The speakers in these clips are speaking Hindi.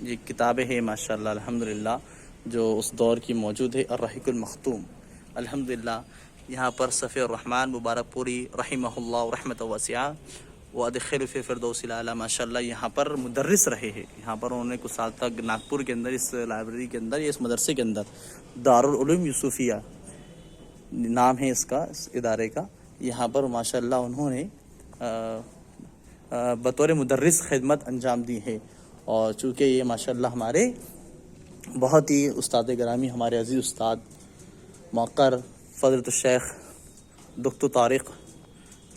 ये किताबें हैं माशाल्लाह अल्हम्दुलिल्लाह जो उस दौर की मौजूद है। अर्रहीकुल मख्तूम अल्हम्दुलिल्लाह यहाँ पर सफ़ी रहमान मुबारकपुरी रहिमहुल्लाह रहमत वसिआ व अदखिल फी फिरदौसिल आला माशाल्लाह यहाँ पर मुदर्रिस रहे हैं। यहाँ पर उन्होंने कुछ साल तक नागपुर के अंदर इस लाइब्रेरी के अंदर इस मदरसे के अंदर दारुल उलूम यूसुफिया नाम है इसका, इस इदारे का। यहाँ पर माशाल्लाह उन्होंने बतौर मुदर्रिस खिदमत अंजाम दी है। और चूँकि ये माशाल्लाह हमारे बहुत ही उस्ताद गिरामी, हमारे अजीज़ उस्ताद मौक़र फ़ज़लत शेख दुख्तु तारिक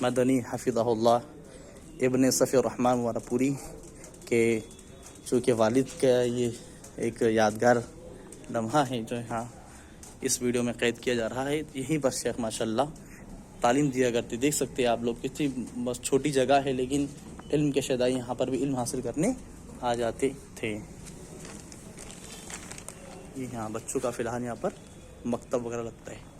मदनी हफ़िज़हुल्लाह इब्न सफ़ी रहमान मुबारकपुरी के चूँकि वालिद का ये एक यादगार लम्हा है जो यहाँ इस वीडियो में क़ैद किया जा रहा है। यहीं पर शेख माशाल्लाह तालीम दिया करते। देख सकते हैं आप लोग, कितनी बस छोटी जगह है लेकिन इल्म के शदाई यहाँ पर भी इल्म हासिल करने आ जाते थे। ये यहाँ बच्चों का फ़िलहाल यहाँ पर मकतब वगैरह लगता है।